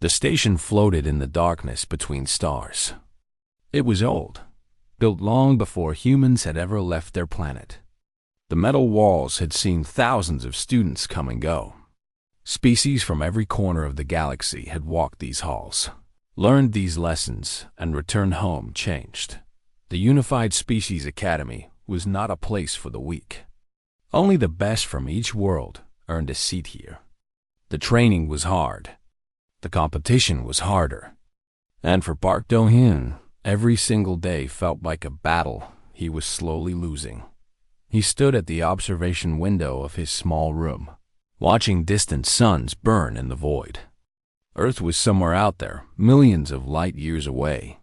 The station floated in the darkness between stars. It was old, built long before humans had ever left their planet. The metal walls had seen thousands of students come and go. Species from every corner of the galaxy had walked these halls, learned these lessons, and returned home changed. The Unified Species Academy was not a place for the weak. Only the best from each world earned a seat here. The training was hard. The competition was harder. And for Park Do-hyun, every single day felt like a battle he was slowly losing. He stood at the observation window of his small room, watching distant suns burn in the void. Earth was somewhere out there, millions of light years away.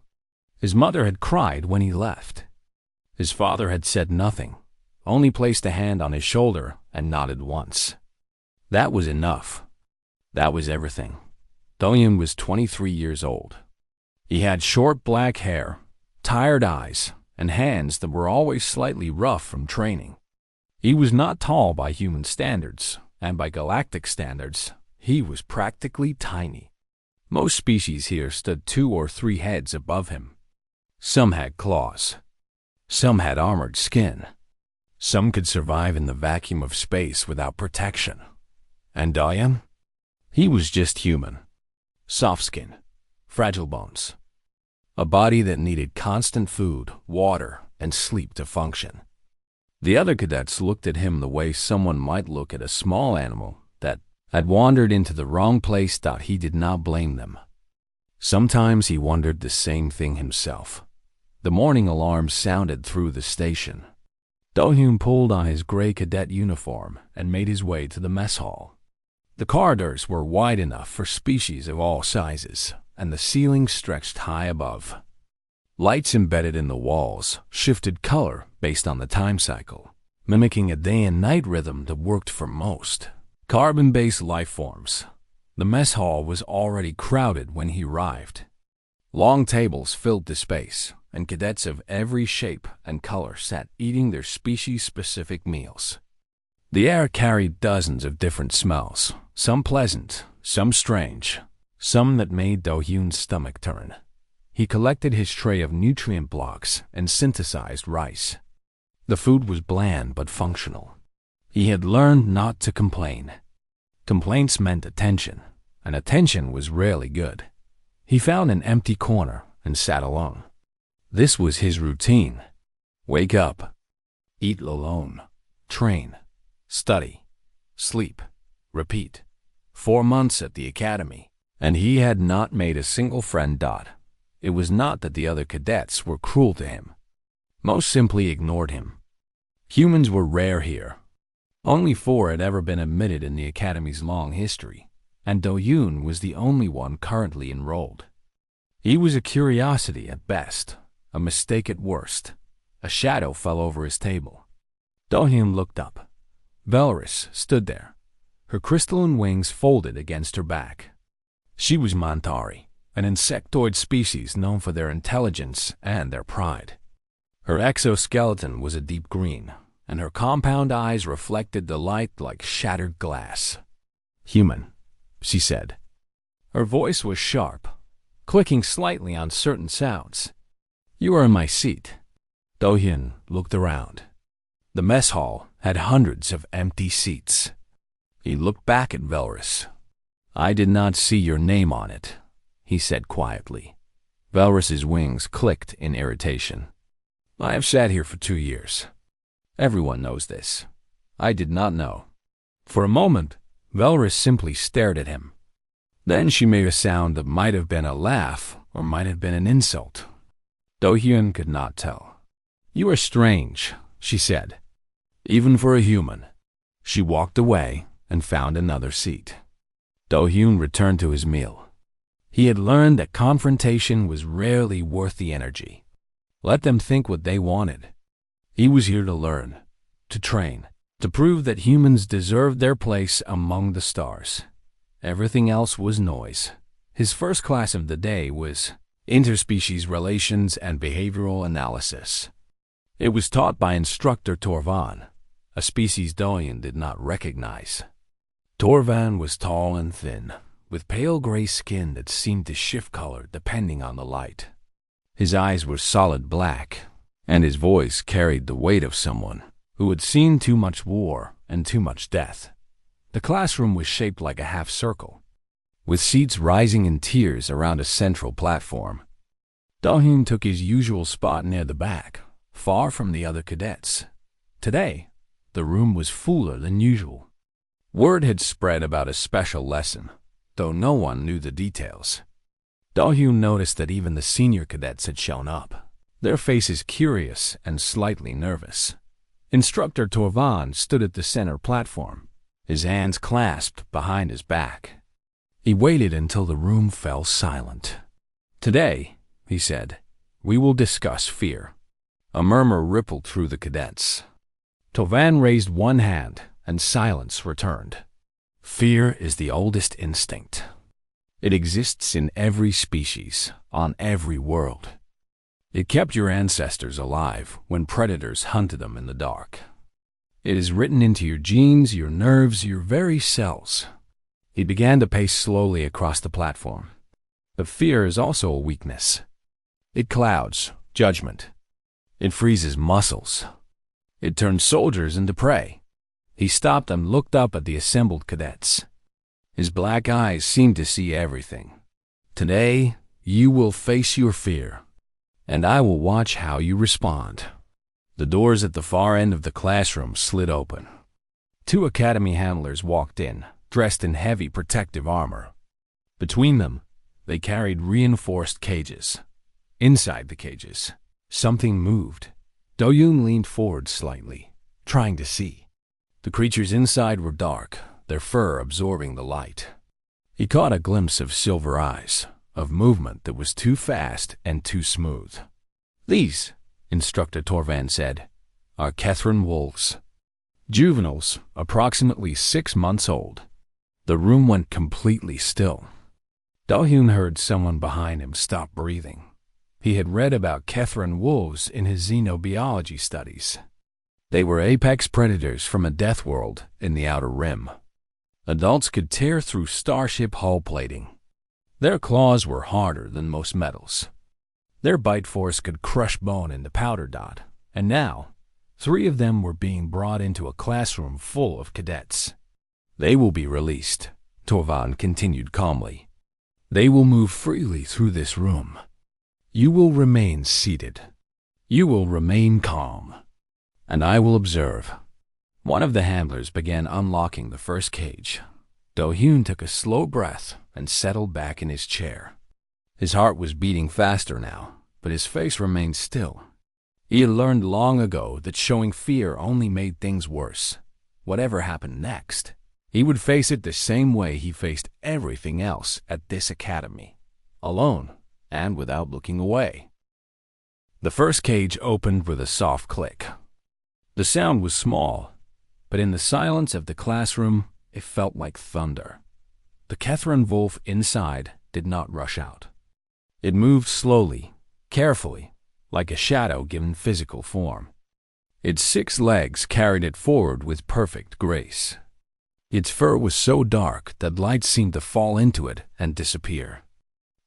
His mother had cried when he left. His father had said nothing, only placed a hand on his shoulder and nodded once. That was enough. That was everything. Do-hyun was 23 years old. He had short black hair, tired eyes, and hands that were always slightly rough from training. He was not tall by human standards, and by galactic standards, he was practically tiny. Most species here stood 2 or 3 heads above him. Some had claws. Some had armored skin. Some could survive in the vacuum of space without protection. And Do-hyun? He was just human. Soft skin, fragile bones. A body that needed constant food, water, and sleep to function. The other cadets looked at him the way someone might look at a small animal that had wandered into the wrong place. He did not blame them. Sometimes he wondered the same thing himself. The morning alarm sounded through the station. Do-hyun pulled on his gray cadet uniform and made his way to the mess hall. The corridors were wide enough for species of all sizes, and the ceiling stretched high above. Lights embedded in the walls shifted color based on the time cycle, mimicking a day and night rhythm that worked for most carbon-based life forms. The mess hall was already crowded when he arrived. Long tables filled the space, and cadets of every shape and color sat eating their species-specific meals. The air carried dozens of different smells, some pleasant, some strange, some that made Do-hyun's stomach turn. He collected his tray of nutrient blocks and synthesized rice. The food was bland but functional. He had learned not to complain. Complaints meant attention, and attention was rarely good. He found an empty corner and sat alone. This was his routine. Wake up, eat alone, train, study, sleep, repeat. 4 months at the academy, and he had not made a single friend. It was not that the other cadets were cruel to him. Most simply ignored him. Humans were rare here. Only 4 had ever been admitted in the academy's long history, and Do-hyun was the only one currently enrolled. He was a curiosity at best, a mistake at worst. A shadow fell over his table. Do-hyun looked up. Valeris stood there, her crystalline wings folded against her back. She was Montari, an insectoid species known for their intelligence and their pride. Her exoskeleton was a deep green, and her compound eyes reflected the light like shattered glass. "Human," she said. Her voice was sharp, clicking slightly on certain sounds. "You are in my seat." Do-hyun looked around. The mess hall had hundreds of empty seats. He looked back at Valeris. "I did not see your name on it," he said quietly. Valeris's wings clicked in irritation. "I have sat here for 2 years. Everyone knows this. I did not know." For a moment, Valeris simply stared at him. Then she made a sound that might have been a laugh or might have been an insult. Do-hyun could not tell. "You are strange," she said. "Even for a human." She walked away and found another seat. Do-hyun returned to his meal. He had learned that confrontation was rarely worth the energy. Let them think what they wanted. He was here to learn, to train, to prove that humans deserved their place among the stars. Everything else was noise. His first class of the day was interspecies relations and behavioral analysis. It was taught by instructor Torvan, a species Do-hyun did not recognize. Torvan was tall and thin, with pale gray skin that seemed to shift color depending on the light. His eyes were solid black, and his voice carried the weight of someone who had seen too much war and too much death. The classroom was shaped like a half circle, with seats rising in tiers around a central platform. Do-hyun took his usual spot near the back, far from the other cadets. Today, the room was fuller than usual. Word had spread about a special lesson, though no one knew the details. Do-hyun noticed that even the senior cadets had shown up, their faces curious and slightly nervous. Instructor Torvan stood at the center platform, his hands clasped behind his back. He waited until the room fell silent. "Today," he said, "we will discuss fear." A murmur rippled through the cadets. Torvan raised one hand, and silence returned. Fear is the oldest instinct. It exists in every species, on every world. It kept your ancestors alive when predators hunted them in the dark. It is written into your genes, your nerves, your very cells. He began to pace slowly across the platform. But fear is also a weakness. It clouds judgment. It freezes muscles. It turns soldiers into prey. He stopped and looked up at the assembled cadets. His black eyes seemed to see everything. "Today, you will face your fear, and I will watch how you respond." The doors at the far end of the classroom slid open. 2 academy handlers walked in, dressed in heavy protective armor. Between them, they carried reinforced cages. Inside the cages, something moved. Do-hyun leaned forward slightly, trying to see. The creatures inside were dark, their fur absorbing the light. He caught a glimpse of silver eyes, of movement that was too fast and too smooth. "These," Instructor Torvan said, "are Kethran wolves. Juveniles, approximately 6 months old." The room went completely still. Do-hyun heard someone behind him stop breathing. He had read about Kethran wolves in his xenobiology studies. They were apex predators from a death world in the Outer Rim. Adults could tear through starship hull plating. Their claws were harder than most metals. Their bite force could crush bone into powder dot, and now 3 of them were being brought into a classroom full of cadets. "They will be released," Torvan continued calmly. "They will move freely through this room. You will remain seated. You will remain calm. And I will observe." One of the handlers began unlocking the first cage. Do-hyun took a slow breath and settled back in his chair. His heart was beating faster now, but his face remained still. He had learned long ago that showing fear only made things worse. Whatever happened next, he would face it the same way he faced everything else at this academy, alone and without looking away. The first cage opened with a soft click. The sound was small, but in the silence of the classroom, it felt like thunder. The Kethran wolf inside did not rush out. It moved slowly, carefully, like a shadow given physical form. Its 6 legs carried it forward with perfect grace. Its fur was so dark that light seemed to fall into it and disappear.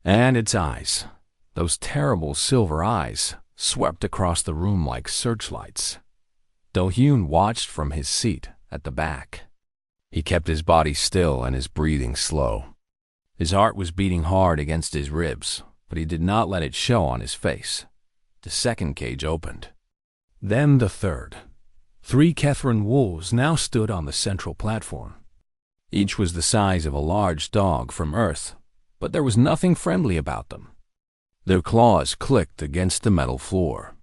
And its eyes, those terrible silver eyes, swept across the room like searchlights. Do-hyun watched from his seat at the back. He kept his body still and his breathing slow. His heart was beating hard against his ribs, but he did not let it show on his face. The second cage opened. Then the third. 3 Kethran wolves now stood on the central platform. Each was the size of a large dog from Earth, but there was nothing friendly about them. Their claws clicked against the metal floor.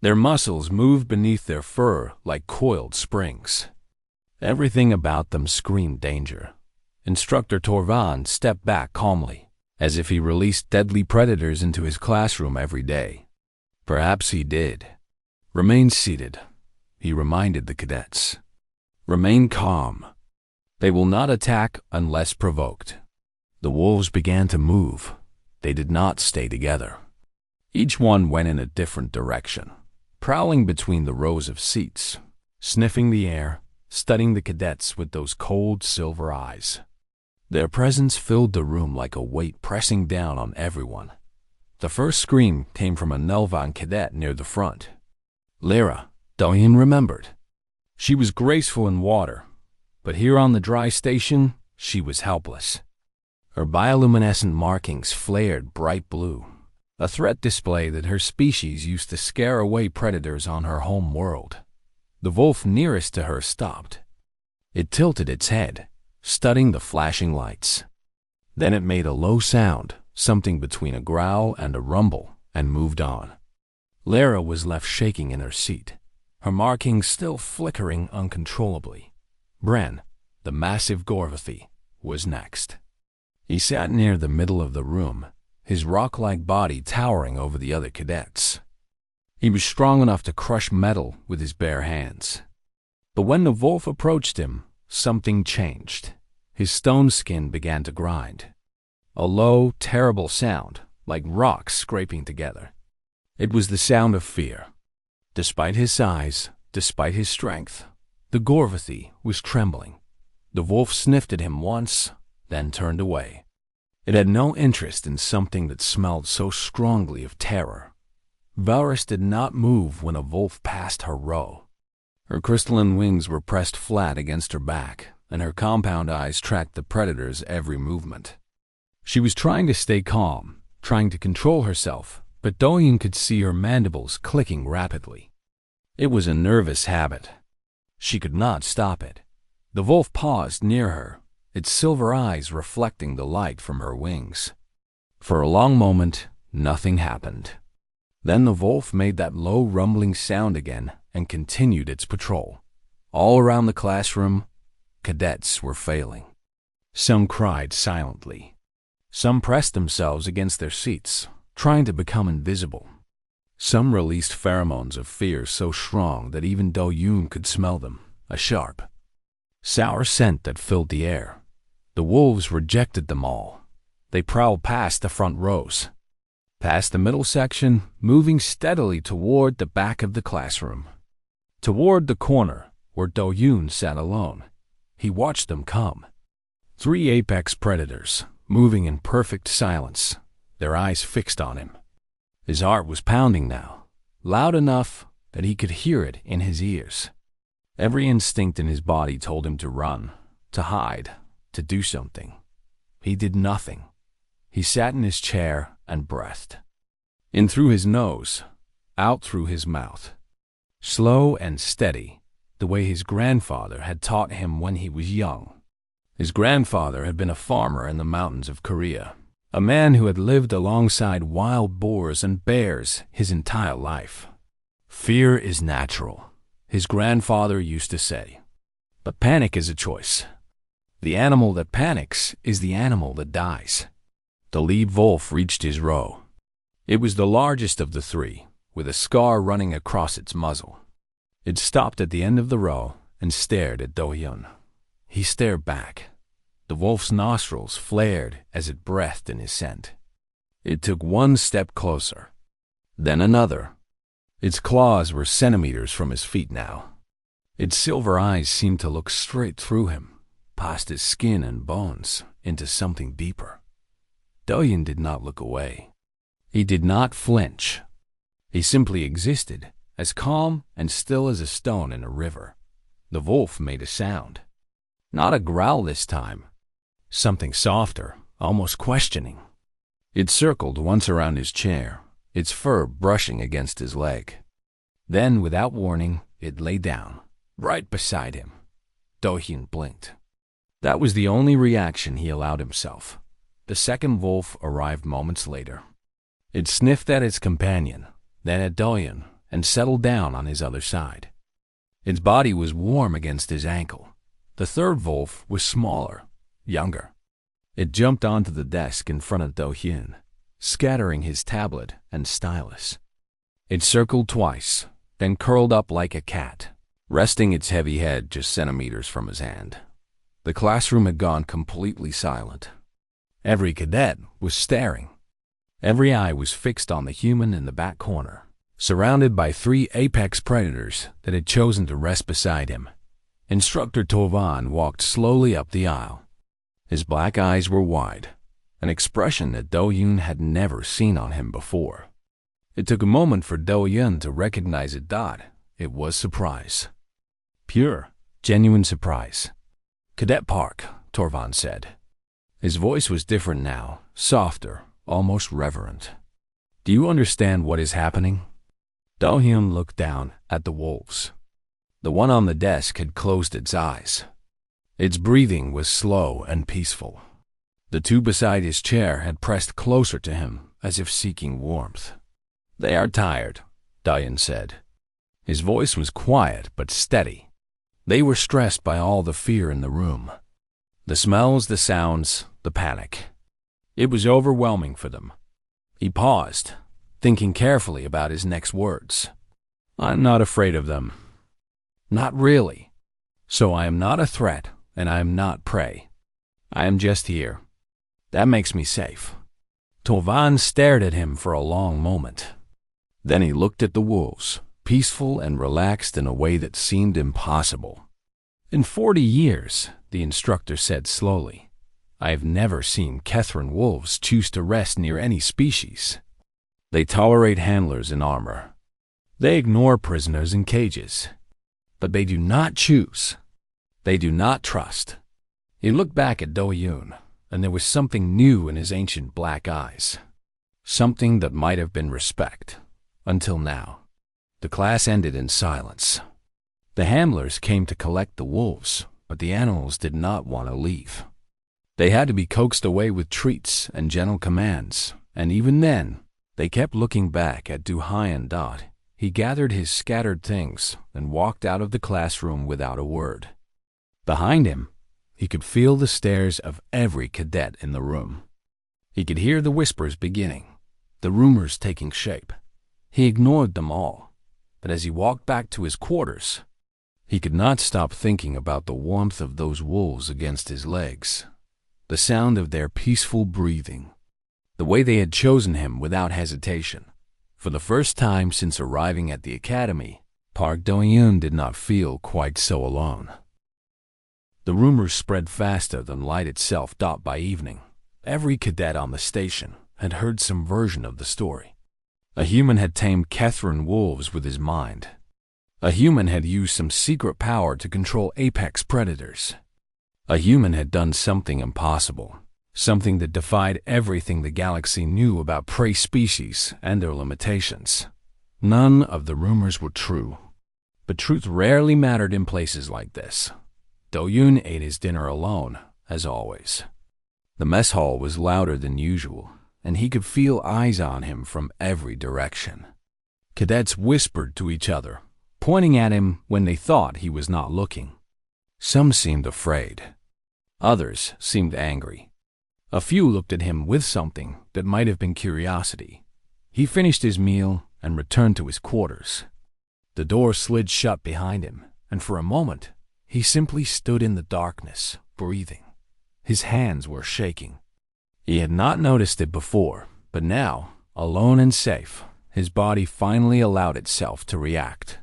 Their muscles moved beneath their fur like coiled springs. Everything about them screamed danger. Instructor Torvan stepped back calmly, as if he released deadly predators into his classroom every day. Perhaps he did. "Remain seated," he reminded the cadets. "Remain calm. They will not attack unless provoked." The wolves began to move. They did not stay together. Each one went in a different direction, prowling between the rows of seats, sniffing the air, studying the cadets with those cold silver eyes. Their presence filled the room like a weight pressing down on everyone. The first scream came from a Nelvan cadet near the front. Lyra, Doyen remembered. She was graceful in water, but here on the dry station, she was helpless. Her bioluminescent markings flared bright blue, a threat display that her species used to scare away predators on her home world. The wolf nearest to her stopped. It tilted its head, studying the flashing lights. Then it made a low sound, something between a growl and a rumble, and moved on. Lyra was left shaking in her seat, her markings still flickering uncontrollably. Bren, the massive Gorvathy, was next. He sat near the middle of the room, his rock-like body towering over the other cadets. He was strong enough to crush metal with his bare hands. But when the wolf approached him, something changed. His stone skin began to grind. A low, terrible sound, like rocks scraping together. It was the sound of fear. Despite his size, despite his strength, the Gorvathy was trembling. The wolf sniffed at him once, then turned away. It had no interest in something that smelled so strongly of terror. Valrus did not move when a wolf passed her row. Her crystalline wings were pressed flat against her back, and her compound eyes tracked the predator's every movement. She was trying to stay calm, trying to control herself, but Doyen could see her mandibles clicking rapidly. It was a nervous habit. She could not stop it. The wolf paused near her, its silver eyes reflecting the light from her wings. For a long moment, nothing happened. Then the wolf made that low rumbling sound again and continued its patrol. All around the classroom, cadets were failing. Some cried silently. Some pressed themselves against their seats, trying to become invisible. Some released pheromones of fear so strong that even Doyen could smell them, a sharp, sour scent that filled the air. The wolves rejected them all. They prowled past the front rows, past the middle section, moving steadily toward the back of the classroom. Toward the corner where Doyen sat alone. He watched them come. 3 apex predators, moving in perfect silence, their eyes fixed on him. His heart was pounding now, loud enough that he could hear it in his ears. Every instinct in his body told him to run, to hide, to do something. He did nothing. He sat in his chair and breathed. In through his nose, out through his mouth. Slow and steady, the way his grandfather had taught him when he was young. His grandfather had been a farmer in the mountains of Korea, a man who had lived alongside wild boars and bears his entire life. Fear is natural, his grandfather used to say, but panic is a choice. The animal that panics is the animal that dies. The lead wolf reached his row. It was the largest of the 3, with a scar running across its muzzle. It stopped at the end of the row and stared at Doyen. He stared back. The wolf's nostrils flared as it breathed in his scent. It took one step closer, then another. Its claws were centimeters from his feet now. Its silver eyes seemed to look straight through him, past his skin and bones, into something deeper. Doyen did not look away. He did not flinch. He simply existed, as calm and still as a stone in a river. The wolf made a sound. Not a growl this time. Something softer, almost questioning. It circled once around his chair, its fur brushing against his leg. Then, without warning, it lay down, right beside him. Doyen blinked. That was the only reaction he allowed himself. The second wolf arrived moments later. It sniffed at its companion, then at Doyen, and settled down on his other side. Its body was warm against his ankle. The third wolf was smaller, younger. It jumped onto the desk in front of Doyen, scattering his tablet and stylus. It circled twice, then curled up like a cat, resting its heavy head just centimeters from his hand. The classroom had gone completely silent. Every cadet was staring. Every eye was fixed on the human in the back corner, surrounded by 3 apex predators that had chosen to rest beside him. Instructor Tovan walked slowly up the aisle. His black eyes were wide, an expression that Do-yoon had never seen on him before. It took a moment for Do-yoon to recognize it. It was surprise. Pure, genuine surprise. "Cadet Park," Torvan said. His voice was different now, softer, almost reverent. "Do you understand what is happening?" Do-yoon looked down at the wolves. The one on the desk had closed its eyes. Its breathing was slow and peaceful. The two beside his chair had pressed closer to him, as if seeking warmth. "They are tired," Do-yoon said. His voice was quiet but steady. They were stressed by all the fear in the room. The smells, the sounds, the panic. It was overwhelming for them. He paused, thinking carefully about his next words. "I'm not afraid of them." "Not really. So I am not a threat, and I am not prey. I am just here. That makes me safe." Torvan stared at him for a long moment. Then he looked at the wolves, peaceful and relaxed in a way that seemed impossible. "In 40 years, the instructor said slowly, I have never seen Kethran wolves choose to rest near any species. They tolerate handlers in armor. They ignore prisoners in cages. But they do not choose. They do not trust." He looked back at Do-yoon, and there was something new in his ancient black eyes. Something that might have been respect, until now. The class ended in silence. The handlers came to collect the wolves, but the animals did not want to leave. They had to be coaxed away with treats and gentle commands, and even then, they kept looking back at Do-hyun. He gathered his scattered things and walked out of the classroom without a word. Behind him, he could feel the stares of every cadet in the room. He could hear the whispers beginning, the rumors taking shape. He ignored them all, but as he walked back to his quarters, he could not stop thinking about the warmth of those wolves against his legs, the sound of their peaceful breathing, the way they had chosen him without hesitation. For the first time since arriving at the academy, Park Do-yoon did not feel quite so alone. The rumors spread faster than light itself. By evening, every cadet on the station had heard some version of the story. A human had tamed Kethran wolves with his mind. A human had used some secret power to control apex predators. A human had done something impossible, something that defied everything the galaxy knew about prey species and their limitations. None of the rumors were true, but truth rarely mattered in places like this. Do-yoon ate his dinner alone, as always. The mess hall was louder than usual, and he could feel eyes on him from every direction. Cadets whispered to each other, pointing at him when they thought he was not looking. Some seemed afraid. Others seemed angry. A few looked at him with something that might have been curiosity. He finished his meal and returned to his quarters. The door slid shut behind him, and for a moment, he simply stood in the darkness, breathing. His hands were shaking. He had not noticed it before, but now, alone and safe, his body finally allowed itself to react.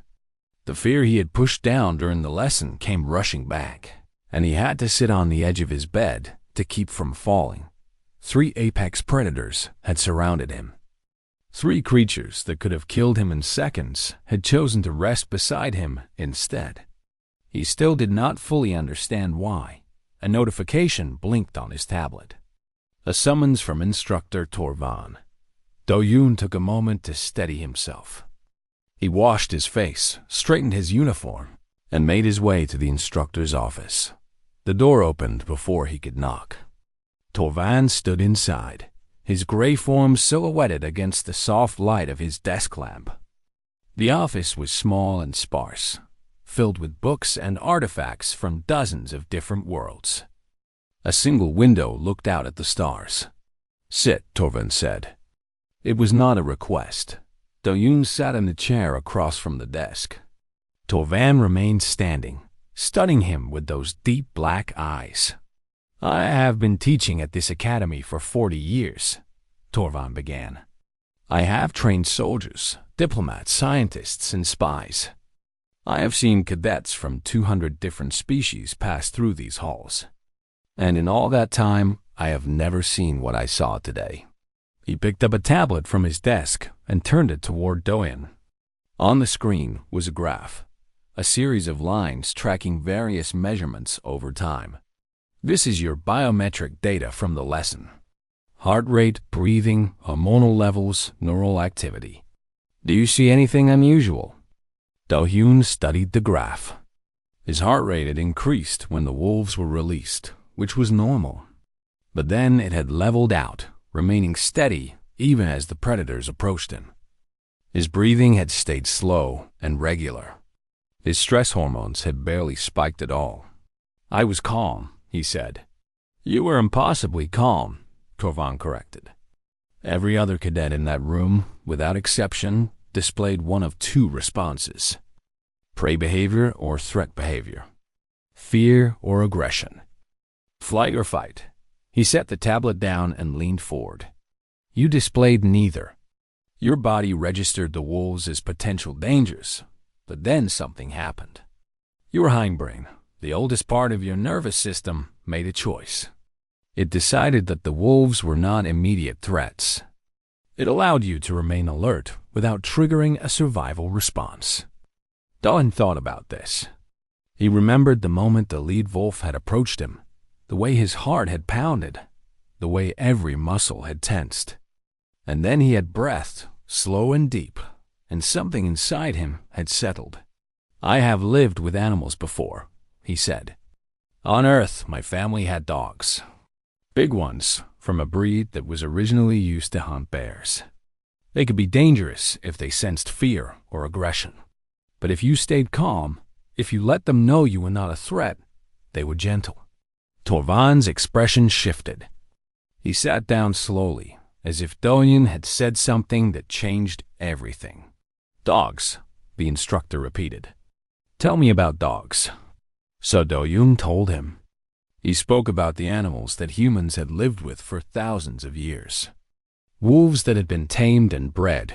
The fear he had pushed down during the lesson came rushing back, and he had to sit on the edge of his bed to keep from falling. 3 apex predators had surrounded him. 3 creatures that could have killed him in seconds had chosen to rest beside him instead. He still did not fully understand why. A notification blinked on his tablet. A summons from Instructor Torvan. Do-yoon took a moment to steady himself. He washed his face, straightened his uniform, and made his way to the instructor's office. The door opened before he could knock. Torvan stood inside, his gray form silhouetted against the soft light of his desk lamp. The office was small and sparse, filled with books and artifacts from dozens of different worlds. A single window looked out at the stars. "Sit," Torvan said. It was not a request. Do-yoon sat in the chair across from the desk. Torvan remained standing, studying him with those deep black eyes. "I have been teaching at this academy for 40 years, Torvan began. "I have trained soldiers, diplomats, scientists, and spies. I have seen cadets from 200 different species pass through these halls. And in all that time, I have never seen what I saw today. He picked up a tablet from his desk and turned it toward Doyen. On the screen was a graph, a series of lines tracking various measurements over time. This is your biometric data from the lesson. Heart rate, breathing, hormonal levels, neural activity. Do you see anything unusual? Do-hyun studied the graph. His heart rate had increased when the wolves were released, which was normal. But then it had leveled out, remaining steady even as the predators approached him. His breathing had stayed slow and regular. His stress hormones had barely spiked at all. I was calm, he said. You were impossibly calm, Torvan corrected. Every other cadet in that room, without exception, displayed one of two responses: prey behavior or threat behavior, fear or aggression. Flight or fight. He set the tablet down and leaned forward. You displayed neither. Your body registered the wolves as potential dangers, but then something happened. Your hindbrain, the oldest part of your nervous system, made a choice. It decided that the wolves were not immediate threats. It allowed you to remain alert without triggering a survival response. Dawn thought about this. He remembered the moment the lead wolf had approached him, the way his heart had pounded, the way every muscle had tensed. And then he had breathed, slow and deep, and something inside him had settled. I have lived with animals before, he said. On Earth, my family had dogs. Big ones, from a breed that was originally used to hunt bears. They could be dangerous if they sensed fear or aggression. But if you stayed calm, if you let them know you were not a threat, they were gentle. Torvan's expression shifted. He sat down slowly, as if Doyen had said something that changed everything. Dogs, the instructor repeated. Tell me about dogs. So Do-yoon told him. He spoke about the animals that humans had lived with for thousands of years. Wolves that had been tamed and bred,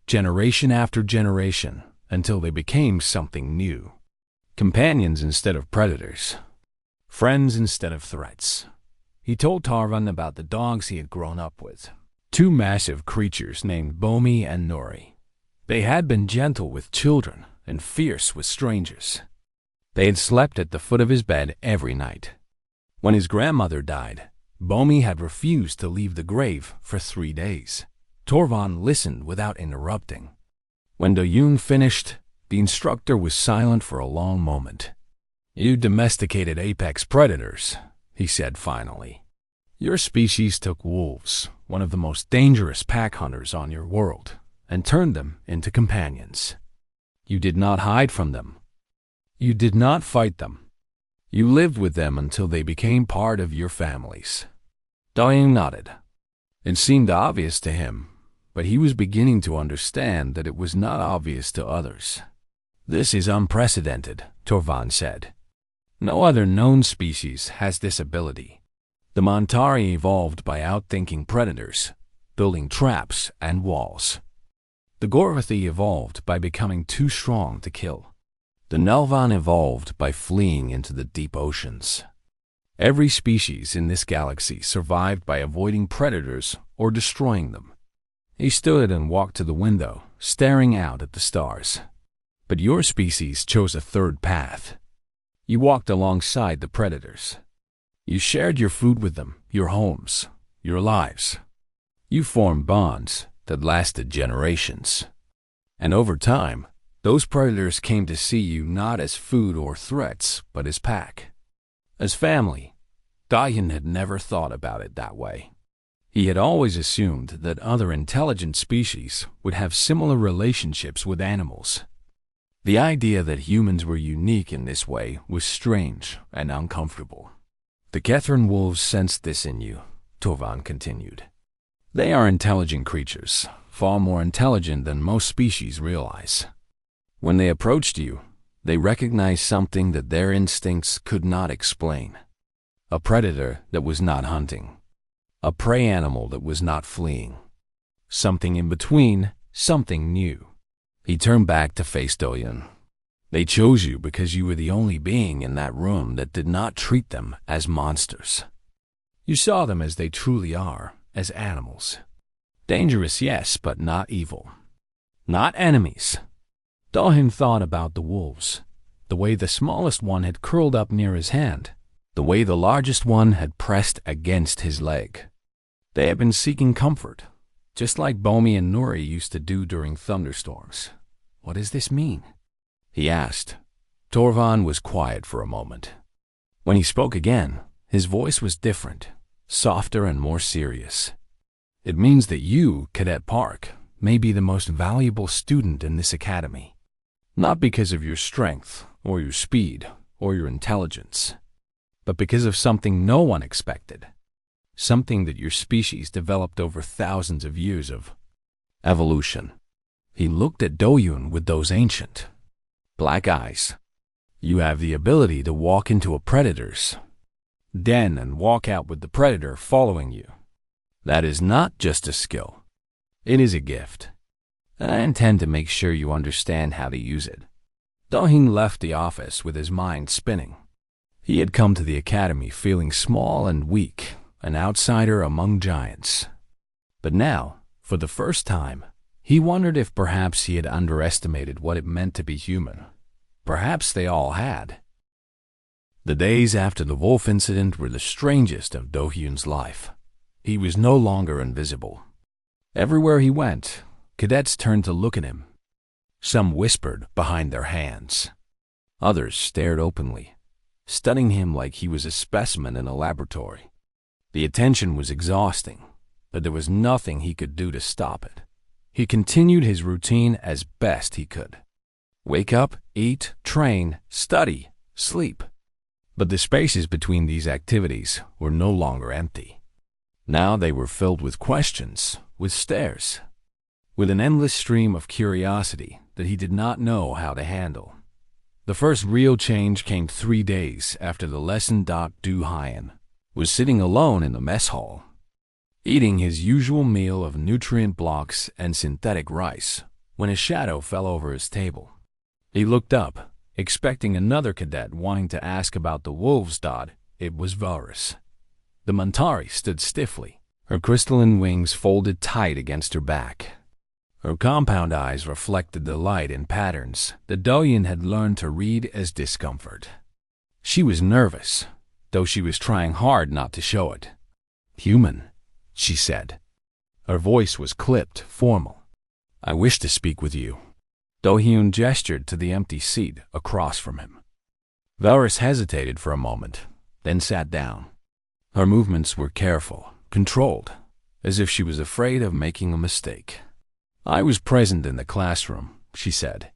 generation after generation, until they became something new. Companions instead of predators. Friends instead of threats. He told Tarvan about the dogs he had grown up with. Two massive creatures named Bomi and Nori. They had been gentle with children and fierce with strangers. They had slept at the foot of his bed every night. When his grandmother died, Bomi had refused to leave the grave for 3 days. Torvan listened without interrupting. When Do-yoon finished, the instructor was silent for a long moment. You domesticated apex predators, he said finally. Your species took wolves, one of the most dangerous pack hunters on your world, and turned them into companions. You did not hide from them. You did not fight them. You lived with them until they became part of your families. Do-yoon nodded. It seemed obvious to him, but he was beginning to understand that it was not obvious to others. This is unprecedented, Torvan said. No other known species has this ability. The Montari evolved by outthinking predators, building traps and walls. The Gorvathi evolved by becoming too strong to kill. The Nelvan evolved by fleeing into the deep oceans. Every species in this galaxy survived by avoiding predators or destroying them. He stood and walked to the window, staring out at the stars. But your species chose a third path. You walked alongside the predators. You shared your food with them, your homes, your lives. You formed bonds that lasted generations. And over time, those predators came to see you not as food or threats, but as pack. As family. Do-yoon had never thought about it that way. He had always assumed that other intelligent species would have similar relationships with animals. The idea that humans were unique in this way was strange and uncomfortable. The Kethran wolves sensed this in you, Torvan continued. They are intelligent creatures, far more intelligent than most species realize. When they approached you, they recognized something that their instincts could not explain. A predator that was not hunting. A prey animal that was not fleeing. Something in between, something new. He turned back to face Do-yoon. They chose you because you were the only being in that room that did not treat them as monsters. You saw them as they truly are, as animals. Dangerous, yes, but not evil. Not enemies. Do-hyun thought about the wolves, the way the smallest one had curled up near his hand, the way the largest one had pressed against his leg. They had been seeking comfort, just like Bomi and Nuri used to do during thunderstorms. What does this mean? He asked. Torvan was quiet for a moment. When he spoke again, his voice was different, softer and more serious. It means that you, Cadet Park, may be the most valuable student in this academy. Not because of your strength, or your speed, or your intelligence, but because of something no one expected. Something that your species developed over thousands of years of evolution. He looked at Do-hyun with those ancient, black eyes. You have the ability to walk into a predator's den and walk out with the predator following you. That is not just a skill. It is a gift. And I intend to make sure you understand how to use it. Do-hyun left the office with his mind spinning. He had come to the academy feeling small and weak, an outsider among giants. But now, for the first time, he wondered if perhaps he had underestimated what it meant to be human. Perhaps they all had. The days after the wolf incident were the strangest of Do-hyun's life. He was no longer invisible. Everywhere he went, cadets turned to look at him. Some whispered behind their hands. Others stared openly, studying him like he was a specimen in a laboratory. The attention was exhausting, but there was nothing he could do to stop it. He continued his routine as best he could. Wake up, eat, train, study, sleep. But the spaces between these activities were no longer empty. Now they were filled with questions, with stares, with an endless stream of curiosity that he did not know how to handle. The first real change came 3 days after the lesson. Do-hyun was sitting alone in the mess hall, eating his usual meal of nutrient blocks and synthetic rice, when a shadow fell over his table. He looked up, expecting another cadet wanting to ask about the wolves. It was Varus. The Mantari stood stiffly, her crystalline wings folded tight against her back. Her compound eyes reflected the light in patterns that Do-hyun had learned to read as discomfort. She was nervous, though she was trying hard not to show it. "Human," she said. Her voice was clipped, formal. "I wish to speak with you." Do-hyun gestured to the empty seat across from him. Varus hesitated for a moment, then sat down. Her movements were careful, controlled, as if she was afraid of making a mistake. "I was present in the classroom," she said.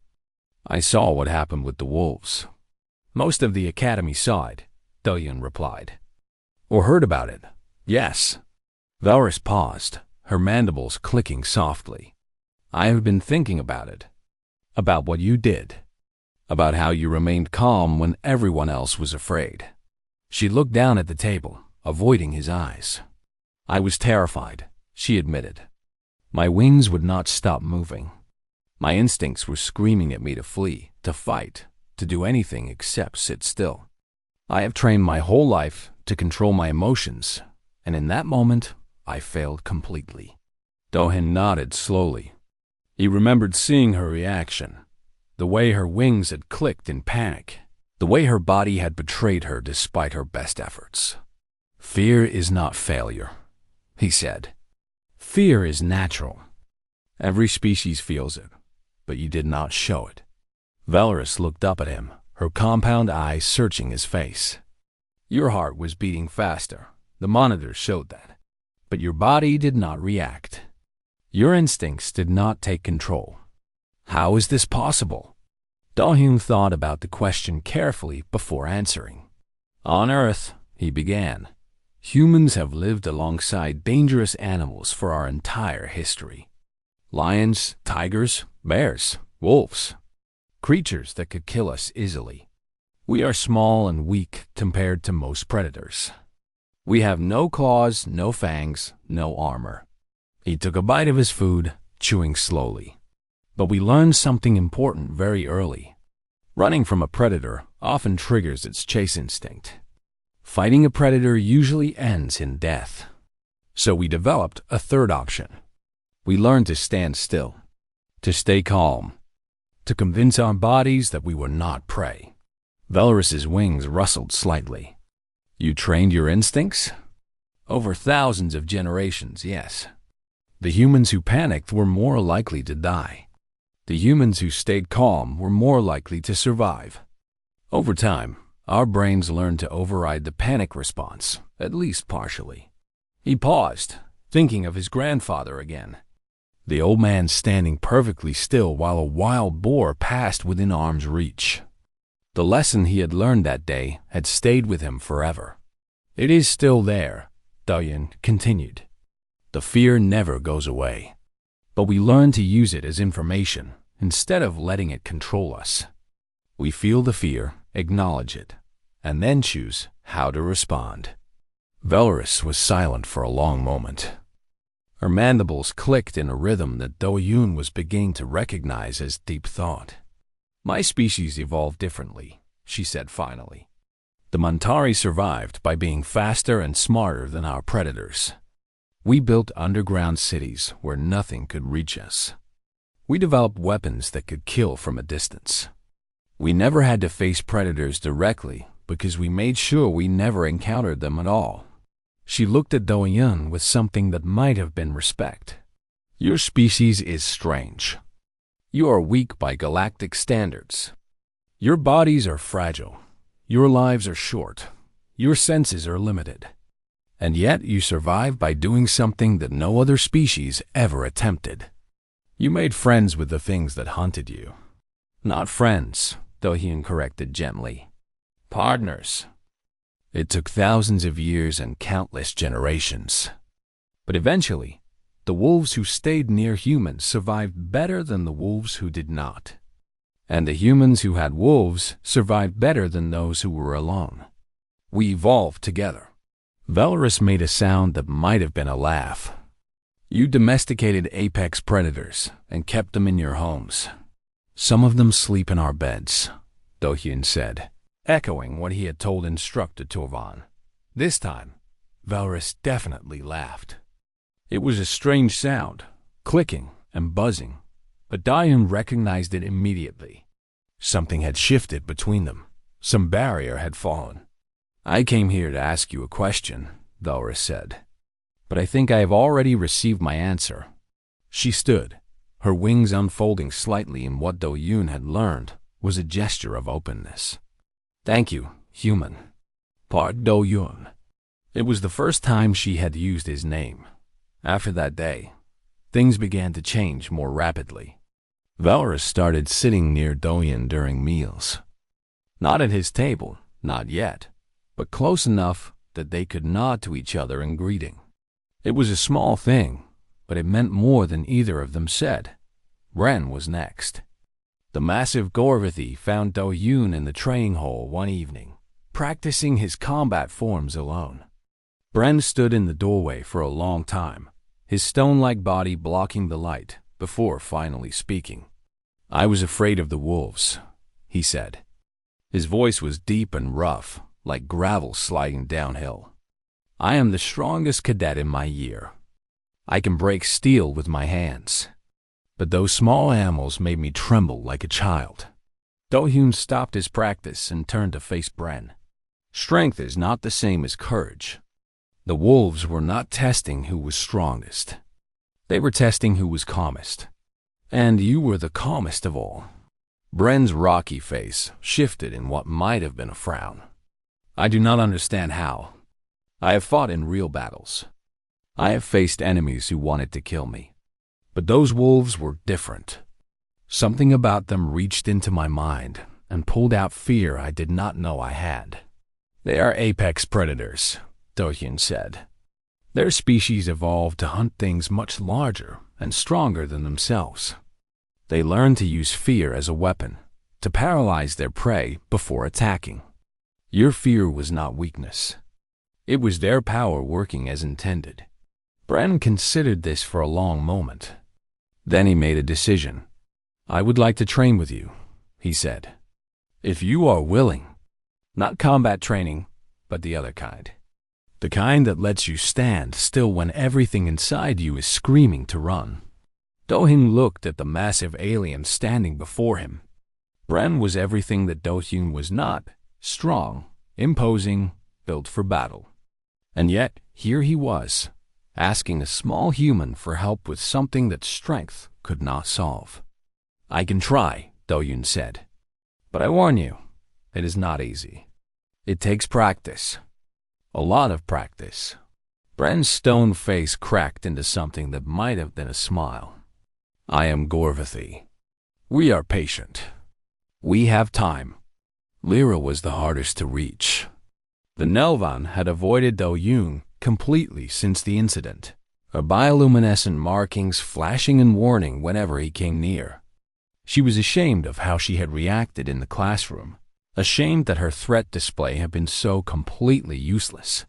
"I saw what happened with the wolves." "Most of the academy saw it," Do-hyun replied. "Or heard about it." "Yes." Varus paused, her mandibles clicking softly. "I have been thinking about it. About what you did. About how you remained calm when everyone else was afraid." She looked down at the table, avoiding his eyes. "I was terrified," she admitted. "My wings would not stop moving. My instincts were screaming at me to flee, to fight, to do anything except sit still. I have trained my whole life to control my emotions, and in that moment, I failed completely." Do-hyun nodded slowly. He remembered seeing her reaction, the way her wings had clicked in panic, the way her body had betrayed her despite her best efforts. "Fear is not failure," he said. "Fear is natural. Every species feels it, but you did not show it." Varus looked up at him, her compound eyes searching his face. "Your heart was beating faster. The monitors showed that. But your body did not react. Your instincts did not take control. How is this possible?" Do-hyun thought about the question carefully before answering. "On Earth," he began, "humans have lived alongside dangerous animals for our entire history. Lions, tigers, bears, wolves. Creatures that could kill us easily. We are small and weak compared to most predators. We have no claws, no fangs, no armor." He took a bite of his food, chewing slowly. "But we learned something important very early. Running from a predator often triggers its chase instinct. Fighting a predator usually ends in death. So we developed a third option. We learned to stand still, to stay calm, to convince our bodies that we were not prey. Valorus's wings rustled slightly. You trained your instincts? Over thousands of generations, yes. The humans who panicked were more likely to die. The humans who stayed calm were more likely to survive. Over time, our brains learned to override the panic response, at least partially. He paused, thinking of his grandfather again. The old man standing perfectly still while a wild boar passed within arm's reach. The lesson he had learned that day had stayed with him forever. It is still there, Daoyun continued. The fear never goes away. But we learn to use it as information instead of letting it control us. We feel the fear, acknowledge it, and then choose how to respond. Valorus was silent for a long moment. Her mandibles clicked in a rhythm that Daoyun was beginning to recognize as deep thought. My species evolved differently, she said finally. The Mantari survived by being faster and smarter than our predators. We built underground cities where nothing could reach us. We developed weapons that could kill from a distance. We never had to face predators directly because we made sure we never encountered them at all. She looked at Daoyun with something that might have been respect. Your species is strange. You are weak by galactic standards. Your bodies are fragile. Your lives are short. Your senses are limited. And yet you survive by doing something that no other species ever attempted. You made friends with the things that hunted you. Not friends, Daoyun corrected gently. Partners. It took thousands of years and countless generations. But eventually, the wolves who stayed near humans survived better than the wolves who did not. And the humans who had wolves survived better than those who were alone. We evolved together. Valorus made a sound that might have been a laugh. You domesticated apex predators and kept them in your homes. Some of them sleep in our beds, Daoyun said, echoing what he had told Instructor Torvan. This time, Valorus definitely laughed. It was a strange sound, clicking and buzzing, but Daoyun recognized it immediately. Something had shifted between them. Some barrier had fallen. I came here to ask you a question, Valorus said, but I think I have already received my answer. She stood, her wings unfolding slightly in what Daoyun had learned was a gesture of openness. Thank you, human. Part Daoyun. It was the first time she had used his name. After that day, things began to change more rapidly. Valorus started sitting near Daoyun during meals. Not at his table, not yet, but close enough that they could nod to each other in greeting. It was a small thing, but it meant more than either of them said. Bren was next. The massive Gorvathi found Daoyun in the training hall one evening, practicing his combat forms alone. Bren stood in the doorway for a long time, his stone-like body blocking the light, before finally speaking. I was afraid of the wolves, he said. His voice was deep and rough, like gravel sliding downhill. I am the strongest cadet in my year. I can break steel with my hands. But those small animals made me tremble like a child. Daoyun stopped his practice and turned to face Bren. Strength is not the same as courage. The wolves were not testing who was strongest. They were testing who was calmest. And you were the calmest of all. Bren's rocky face shifted in what might have been a frown. I do not understand how. I have fought in real battles. I have faced enemies who wanted to kill me. But those wolves were different. Something about them reached into my mind and pulled out fear I did not know I had. They are apex predators, Daoyun said. Their species evolved to hunt things much larger and stronger than themselves. They learned to use fear as a weapon, to paralyze their prey before attacking. Your fear was not weakness. It was their power working as intended. Bren considered this for a long moment. Then he made a decision. I would like to train with you, he said. If you are willing. Not combat training, but the other kind. The kind that lets you stand still when everything inside you is screaming to run. Do-hyun looked at the massive alien standing before him. Bren was everything that Do-hyun was not: strong, imposing, built for battle. And yet, here he was, asking a small human for help with something that strength could not solve. I can try, Do-hyun said. But I warn you, it is not easy. It takes practice. A lot of practice. Bren's stone face cracked into something that might have been a smile. I am Gorvathy. We are patient. We have time. Lyra was the hardest to reach. The Nelvan had avoided Do-hyun completely since the incident, her bioluminescent markings flashing in warning whenever he came near. She was ashamed of how she had reacted in the classroom, ashamed that her threat display had been so completely useless.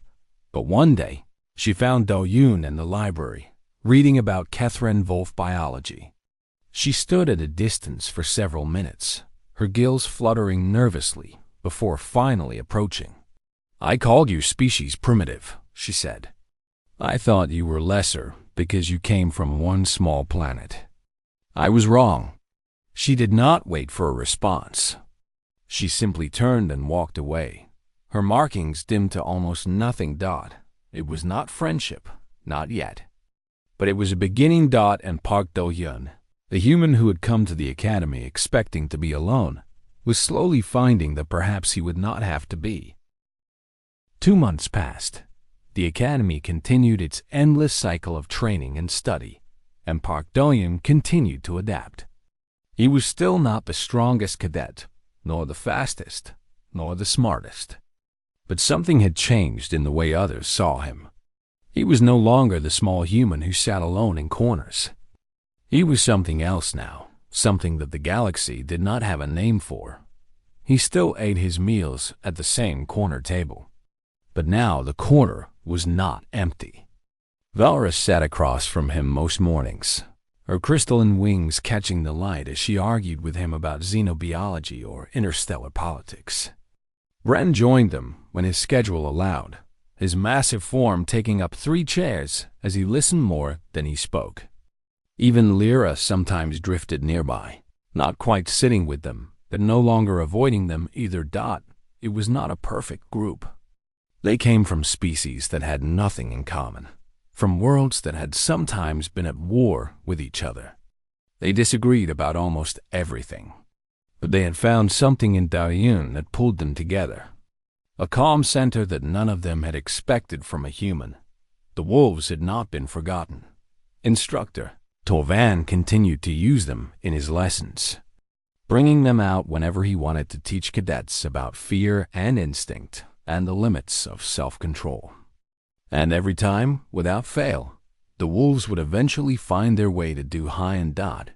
But one day, she found Do-hyun in the library, reading about Catherine Wolf biology. She stood at a distance for several minutes, her gills fluttering nervously before finally approaching. I called you species primitive, she said. I thought you were lesser because you came from one small planet. I was wrong. She did not wait for a response. She simply turned and walked away. Her markings dimmed to almost nothing. It was not friendship, not yet. But it was a beginning. And Park Do-hyun, the human who had come to the academy expecting to be alone, was slowly finding that perhaps he would not have to be. 2 months passed. The academy continued its endless cycle of training and study, and Park Do-hyun continued to adapt. He was still not the strongest cadet, nor the fastest, nor the smartest. But something had changed in the way others saw him. He was no longer the small human who sat alone in corners. He was something else now, something that the galaxy did not have a name for. He still ate his meals at the same corner table. But now the corner was not empty. Valra sat across from him most mornings, her crystalline wings catching the light as she argued with him about xenobiology or interstellar politics. Bren joined them when his schedule allowed, his massive form taking up 3 chairs as he listened more than he spoke. Even Lyra sometimes drifted nearby, not quite sitting with them, but no longer avoiding them either. It was not a perfect group. They came from species that had nothing in common, from worlds that had sometimes been at war with each other. They disagreed about almost everything, but they had found something in Do-hyun that pulled them together. A calm center that none of them had expected from a human. The wolves had not been forgotten. Instructor Torvan continued to use them in his lessons, bringing them out whenever he wanted to teach cadets about fear and instinct and the limits of self-control. And every time, without fail, the wolves would eventually find their way to Do-hyun and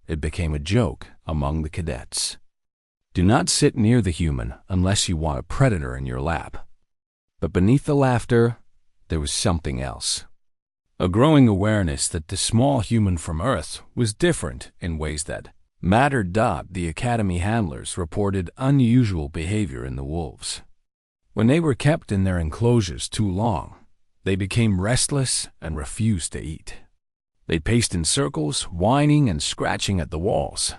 It became a joke among the cadets. Do not sit near the human unless you want a predator in your lap. But beneath the laughter, there was something else. A growing awareness that the small human from Earth was different in ways that mattered. The academy handlers reported unusual behavior in the wolves. When they were kept in their enclosures too long, they became restless and refused to eat. They paced in circles, whining and scratching at the walls.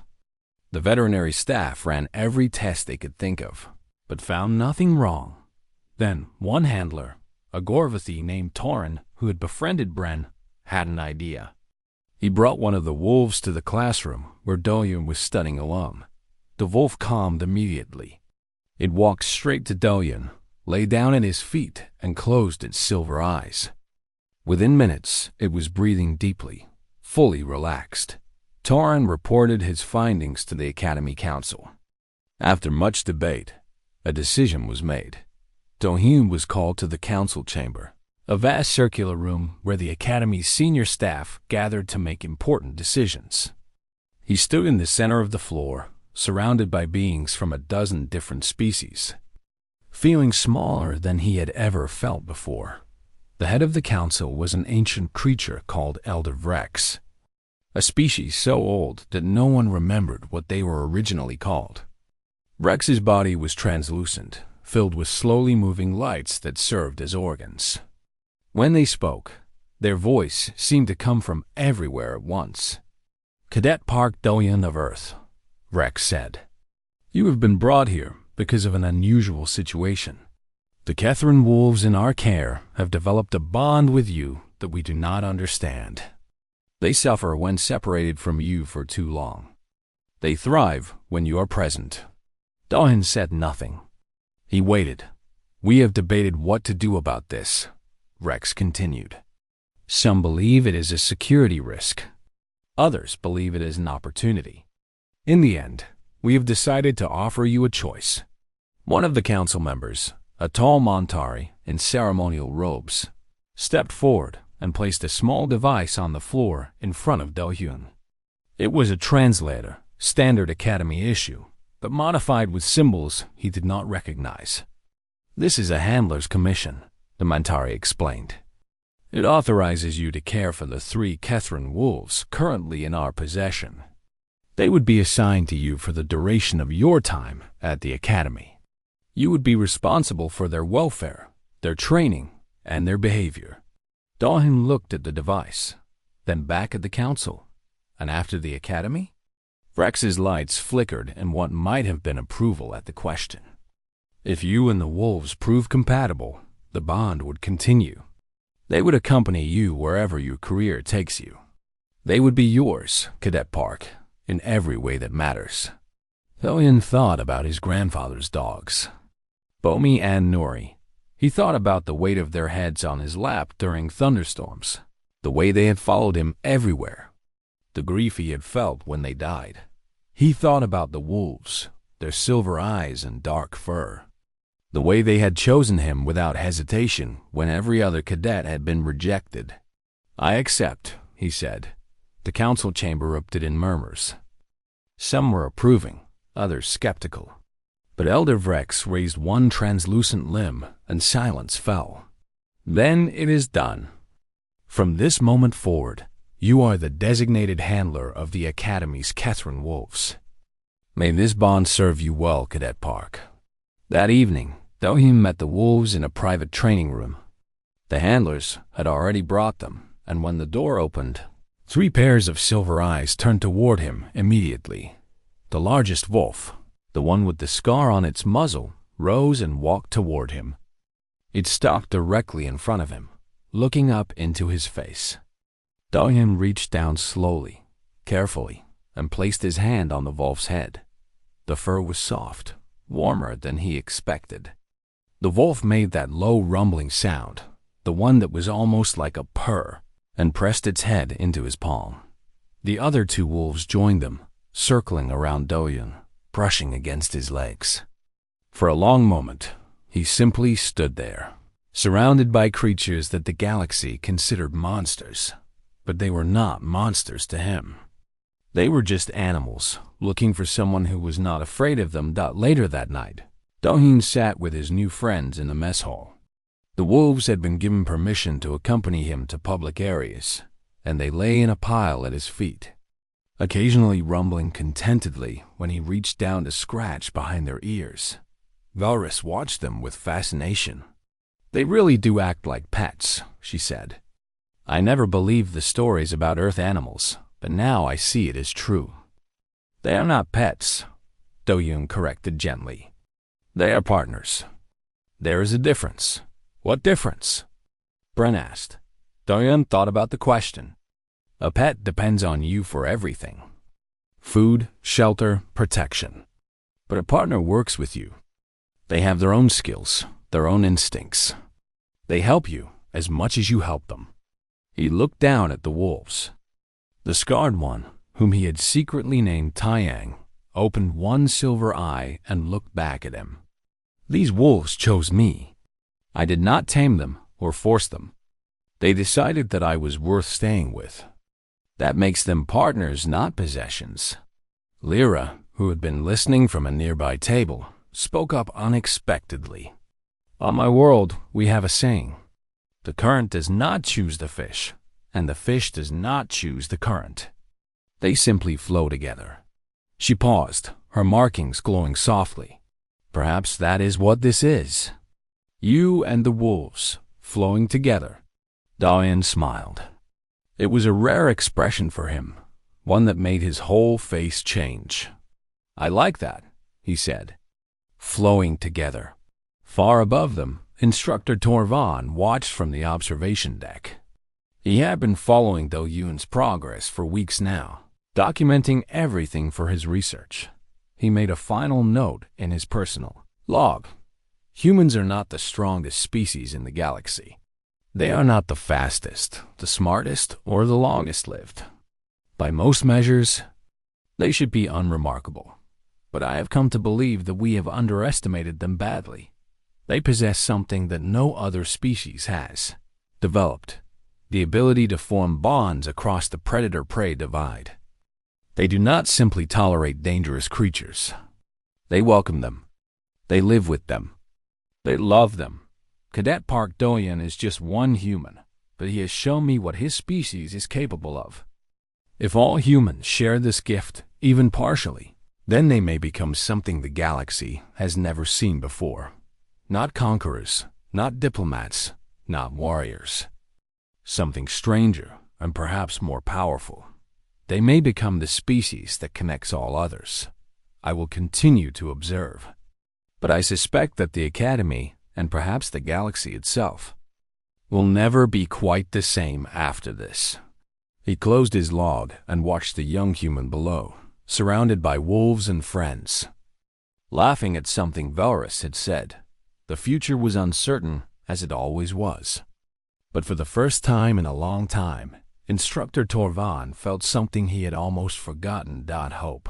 The veterinary staff ran every test they could think of, but found nothing wrong. Then one handler, a Gorvathy named Torin, who had befriended Bren, had an idea. He brought one of the wolves to the classroom where Do-hyun was studying alone. The wolf calmed immediately. It walked straight to Do-hyun, lay down at his feet, and closed its silver eyes. Within minutes, it was breathing deeply, fully relaxed. Torin reported his findings to the Academy Council. After much debate, a decision was made. Do-hyun was called to the council chamber, a vast circular room where the Academy's senior staff gathered to make important decisions. He stood in the center of the floor, surrounded by beings from a dozen different species. Feeling smaller than he had ever felt before, the head of the council was an ancient creature called Elder Vrex, a species so old that no one remembered what they were originally called. Rex's body was translucent, filled with slowly moving lights that served as organs. When they spoke, their voice seemed to come from everywhere at once. "Cadet Park Doyen of Earth," Rex said. "You have been brought here because of an unusual situation. The Kethrin wolves in our care have developed a bond with you that we do not understand. They suffer when separated from you for too long. They thrive when you are present." Doyen said nothing. He waited. "We have debated what to do about this," Rex continued. "Some believe it is a security risk. Others believe it is an opportunity. In the end, we have decided to offer you a choice." One of the council members, a tall Montari in ceremonial robes, stepped forward and placed a small device on the floor in front of Do-hyun. It was a translator, standard Academy issue, but modified with symbols he did not recognize. "This is a handler's commission," the Montari explained. "It authorizes you to care for the 3 Kethrin wolves currently in our possession. They would be assigned to you for the duration of your time at the Academy. You would be responsible for their welfare, their training, and their behavior." Do-hyun looked at the device, then back at the council, and after the Academy? Rex's lights flickered in what might have been approval at the question. "If you and the wolves prove compatible, the bond would continue. They would accompany you wherever your career takes you. They would be yours, Cadet Park, in every way that matters." Do-hyun thought about his grandfather's dogs, Bomi and Nori. He thought about the weight of their heads on his lap during thunderstorms, the way they had followed him everywhere, the grief he had felt when they died. He thought about the wolves, their silver eyes and dark fur, the way they had chosen him without hesitation when every other cadet had been rejected. "I accept," he said. The council chamber erupted in murmurs. Some were approving, others skeptical. But Elder Rex raised one translucent limb, and silence fell. "Then it is done. From this moment forward, you are the designated handler of the Academy's Kethrin wolves. May this bond serve you well, Cadet Park." That evening, Do-hyun met the wolves in a private training room. The handlers had already brought them, and when the door opened, 3 pairs of silver eyes turned toward him immediately. The largest wolf, the one with the scar on its muzzle, rose and walked toward him. It stopped directly in front of him, looking up into his face. Do-hyun reached down slowly, carefully, and placed his hand on the wolf's head. The fur was soft, warmer than he expected. The wolf made that low rumbling sound, the one that was almost like a purr, and pressed its head into his palm. The other 2 wolves joined them, circling around Do-hyun, brushing against his legs. For a long moment, he simply stood there, surrounded by creatures that the galaxy considered monsters. But they were not monsters to him. They were just animals, looking for someone who was not afraid of them. Later that night, Do-hyun sat with his new friends in the mess hall. The wolves had been given permission to accompany him to public areas, and they lay in a pile at his feet, occasionally rumbling contentedly when he reached down to scratch behind their ears. Valrys watched them with fascination. "They really do act like pets," she said. "I never believed the stories about Earth animals, but now I see it is true." "They are not pets," Do-hyun corrected gently. "They are partners." "There is a difference." "What difference?" Bren asked. Do-hyun thought about the question. "A pet depends on you for everything. Food, shelter, protection. But a partner works with you. They have their own skills, their own instincts. They help you as much as you help them." He looked down at the wolves. The scarred one, whom he had secretly named Taeyang, opened one silver eye and looked back at him. "These wolves chose me. I did not tame them or force them. They decided that I was worth staying with. That makes them partners, not possessions." Lyra, who had been listening from a nearby table, spoke up unexpectedly. "On my world, we have a saying. The current does not choose the fish, and the fish does not choose the current. They simply flow together." She paused, her markings glowing softly. Perhaps that is what this is. You and the wolves, flowing together. Doyen smiled. It was a rare expression for him, one that made his whole face change. I like that, he said. Flowing together. Far above them, Instructor Torvan watched from the observation deck. He had been following Do Yoon's progress for weeks now, documenting everything for his research. He made a final note in his personal log. Humans are not the strongest species in the galaxy. They are not the fastest, the smartest, or the longest-lived. By most measures, they should be unremarkable. But I have come to believe that we have underestimated them badly. They possess something that no other species has developed, the ability to form bonds across the predator-prey divide. They do not simply tolerate dangerous creatures. They welcome them. They live with them. They love them. Cadet Park Doyen is just one human, but he has shown me what his species is capable of. If all humans share this gift, even partially, then they may become something the galaxy has never seen before. Not conquerors, not diplomats, not warriors. Something stranger and perhaps more powerful. They may become the species that connects all others. I will continue to observe. But I suspect that the Academy, and perhaps the galaxy itself, will never be quite the same after this. He closed his log and watched the young human below, surrounded by wolves and friends. Laughing at something Valrus had said, the future was uncertain, as it always was. But for the first time in a long time, Instructor Torvan felt something he had almost forgotten. Hope.